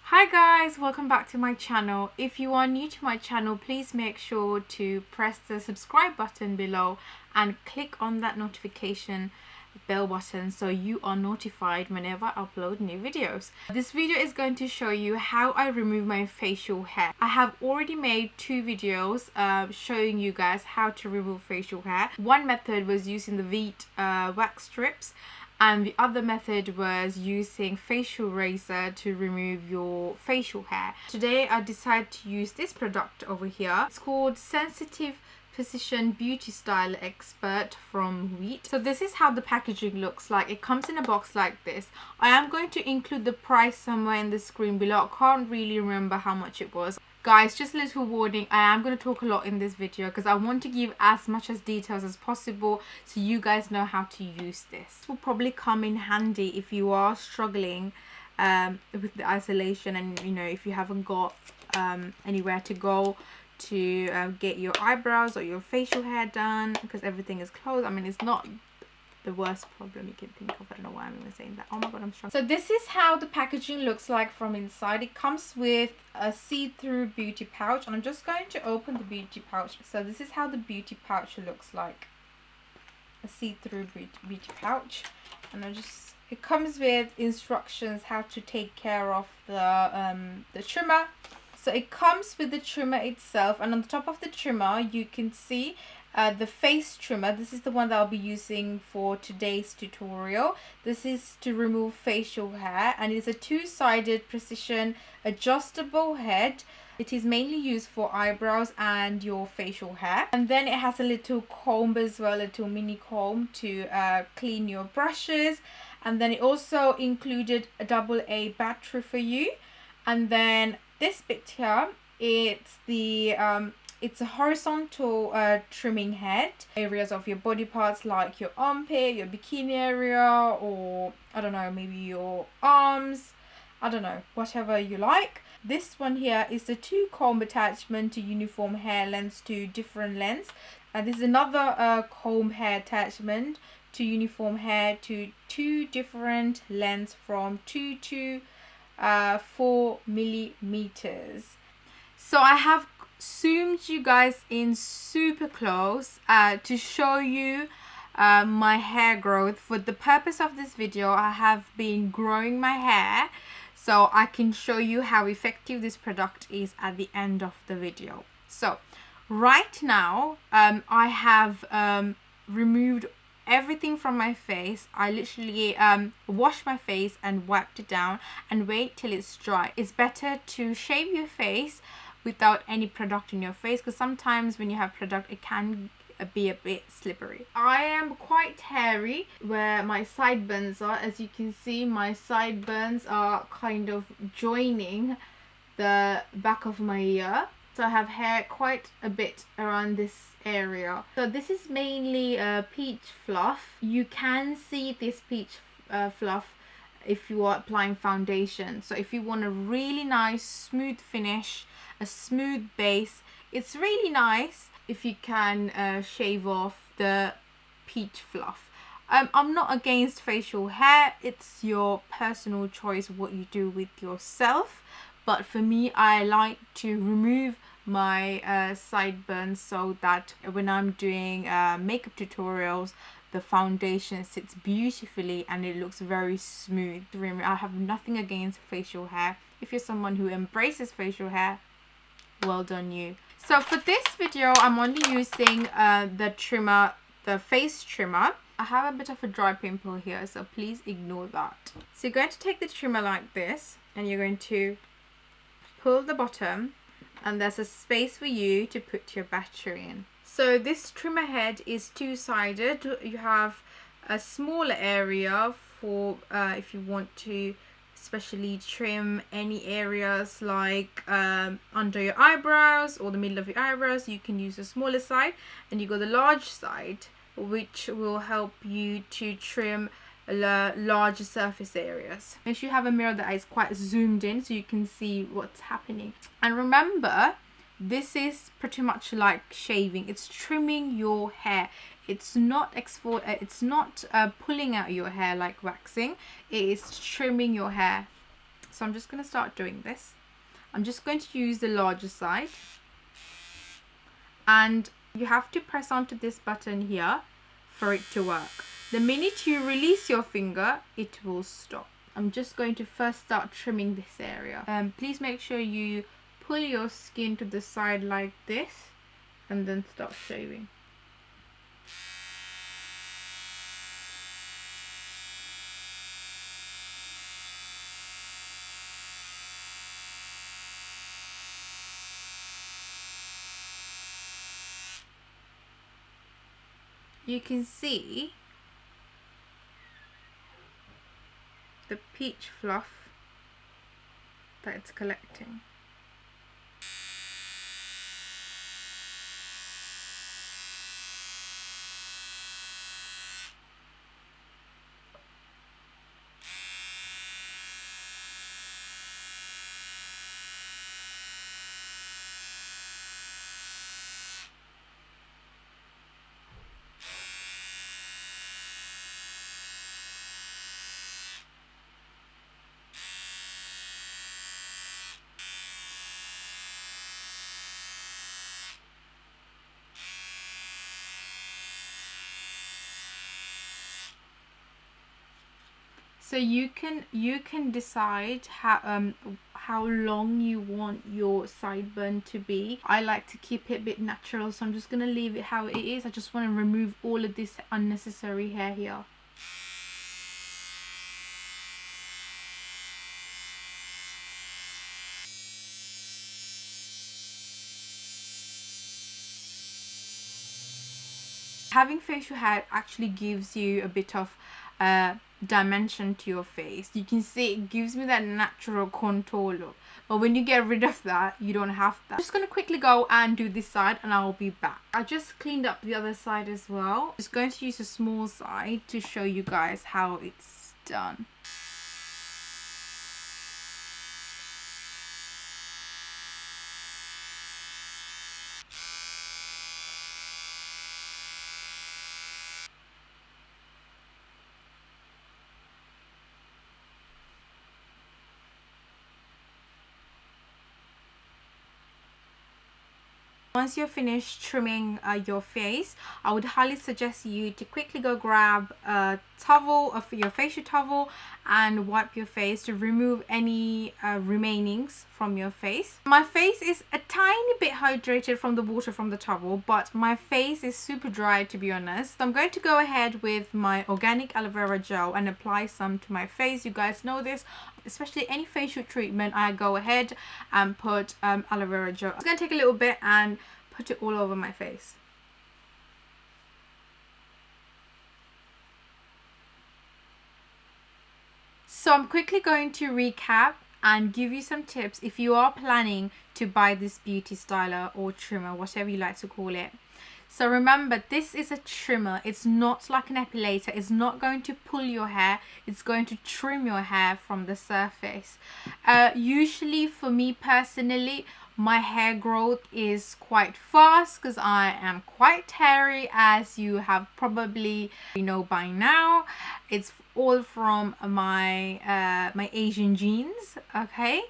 Hi guys, welcome back to my channel. If you are new to my channel, please make sure to press the subscribe button below and click on that notification bell button so you are notified whenever I upload new videos. This video is going to show you how I remove my facial hair. I have already made two videos showing you guys how to remove facial hair. One method was using the Veet wax strips, and the other method was using facial razor to remove your facial hair. Today I decided to use this product over here. It's called Sensitive Precision Beauty Style Expert from Veet. So this is how the packaging looks like. It comes in a box like this. I am going to include the price somewhere in the screen below. I can't really remember how much it was. Guys, just a little warning, I am going to talk a lot in this video because I want to give as much as details as possible so you guys know how to use this. This will probably come in handy if you are struggling with the isolation, and if you haven't got anywhere to go to get your eyebrows or your facial hair done because everything is closed. I mean, it's not the worst problem you can think of. I don't know why I'm even saying that. Oh my god, I'm struggling. So this is how the packaging looks like from inside. It comes with a see-through beauty pouch, and I'm just going to open the beauty pouch. So this is how the beauty pouch looks like. A see-through beauty pouch, and it comes with instructions how to take care of the trimmer. So it comes with the trimmer itself, and on the top of the trimmer you can see the face trimmer. This is the one that I'll be using for today's tutorial. This is to remove facial hair, and it's a two-sided precision adjustable head. It is mainly used for eyebrows and your facial hair. And then it has a little comb as well, a little mini comb to clean your brushes. And then it also included a AA battery for you. And then this bit here, it's a horizontal trimming head. Areas of your body parts like your armpit, your bikini area, or I don't know, maybe your arms, I don't know, whatever you like. This one here is the two comb attachment to uniform hair lengths to different lengths. And this is another comb hair attachment to uniform hair to two different lengths from 2 to 4 millimeters. So I have zoomed you guys in super close to show you my hair growth. For the purpose of this video, I have been growing my hair so I can show you how effective this product is at the end of the video. So right now I have removed everything from my face. I literally washed my face and wiped it down and wait till it's dry. It's better to shave your face without any product in your face, because sometimes when you have product it can be a bit slippery. I am quite hairy where my sideburns are. As you can see, my sideburns are kind of joining the back of my ear. So I have hair quite a bit around this area. So this is mainly peach fluff. You can see this peach fluff if you are applying foundation. So if you want a really nice smooth finish, a smooth base, it's really nice if you can shave off the peach fluff. I'm not against facial hair. It's your personal choice what you do with yourself. But for me, I like to remove my sideburns so that when I'm doing makeup tutorials, the foundation sits beautifully and it looks very smooth. I have nothing against facial hair. If you're someone who embraces facial hair, well done you. So for this video, I'm only using the trimmer, the face trimmer. I have a bit of a dry pimple here, so please ignore that. So you're going to take the trimmer like this, and you're going to pull the bottom, and there's a space for you to put your battery in. So this trimmer head is two-sided. You have a smaller area for if you want to especially trim any areas like under your eyebrows or the middle of your eyebrows. You can use the smaller side, and you got the large side, which will help you to trim larger surface areas. Make sure you have a mirror that is quite zoomed in so you can see what's happening. And remember, this is pretty much like shaving. It's trimming your hair. It's not pulling out your hair like waxing. It is trimming your hair. So I'm just going to start doing this. I'm just going to use the larger side, and you have to press onto this button here for it to work. The minute you release your finger, it will stop. I'm just going to first start trimming this area. Please make sure you pull your skin to the side like this and then start shaving. You can see the peach fluff that it's collecting. So you can decide how long you want your sideburn to be. I like to keep it a bit natural, so I'm just gonna leave it how it is. I just want to remove all of this unnecessary hair here. Having facial hair actually gives you a bit of dimension to your face. You can see it gives me that natural contour look, but when you get rid of that, you don't have that. I'm just gonna quickly go and do this side and I'll be back. I just cleaned up the other side as well. Just going to use a small side to show you guys how it's done. Once you're finished trimming your face, I would highly suggest you to quickly go grab a towel, your facial towel, and wipe your face to remove any remainings from your face. My face is a tiny bit hydrated from the water from the towel, but my face is super dry, to be honest. So I'm going to go ahead with my organic aloe vera gel and apply some to my face. You guys know this, especially any facial treatment, I go ahead and put aloe vera gel. I'm going to take a little bit and put it all over my face. So I'm quickly going to recap and give you some tips if you are planning to buy this beauty styler or trimmer, whatever you like to call it. So remember, this is a trimmer. It's not like an epilator. It's not going to pull your hair. It's going to trim your hair from the surface. Usually for me personally, my hair growth is quite fast because I am quite hairy, as you have probably know by now. It's all from my my Asian genes, okay?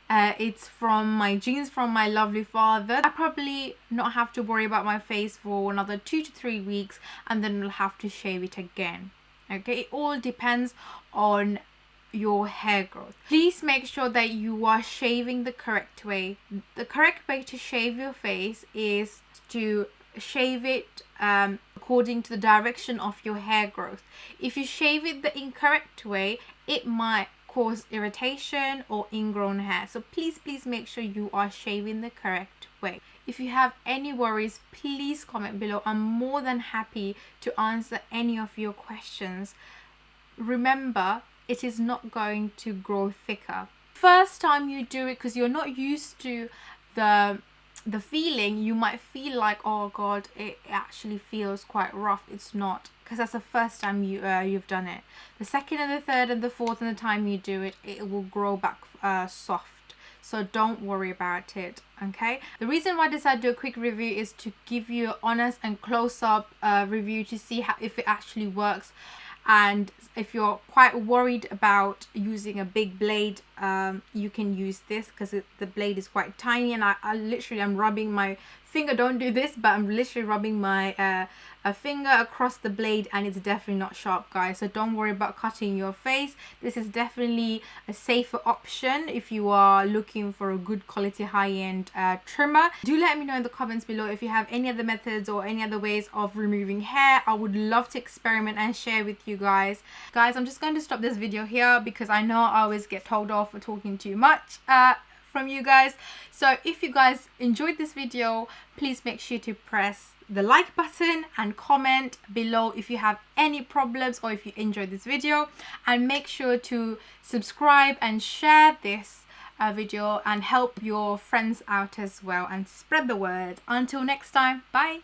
It's from my genes from my lovely father. I probably not have to worry about my face for another 2 to 3 weeks, and then we'll have to shave it again. Okay, it all depends on your hair growth. Please make sure that you are shaving the correct way. The correct way to shave your face is to shave it according to the direction of your hair growth. If you shave it the incorrect way, it might cause irritation or ingrown hair. So please make sure you are shaving the correct way. If you have any worries, please comment below. I'm more than happy to answer any of your questions. Remember, it is not going to grow thicker. First time you do it, because you're not used to the feeling, you might feel like, oh god, it actually feels quite rough. It's not, because that's the first time you've done it. The second and the third and the fourth and the time you do it, it will grow back soft. So don't worry about it, okay? The reason why I decided to do a quick review is to give you an honest and close-up review to see if it actually works. And if you're quite worried about using a big blade, you can use this because the blade is quite tiny, and I literally am rubbing my finger. Don't do this, but I'm literally rubbing my a finger across the blade, and it's definitely not sharp, guys. So don't worry about cutting your face. This is definitely a safer option if you are looking for a good quality high-end trimmer. Do let me know in the comments below if you have any other methods or any other ways of removing hair. I would love to experiment and share with you guys. I'm just going to stop this video here because I know I always get told off for talking too much from you guys. So if you guys enjoyed this video, please make sure to press the like button and comment below if you have any problems or if you enjoyed this video, and make sure to subscribe and share this video and help your friends out as well, and spread the word. Until next time, bye.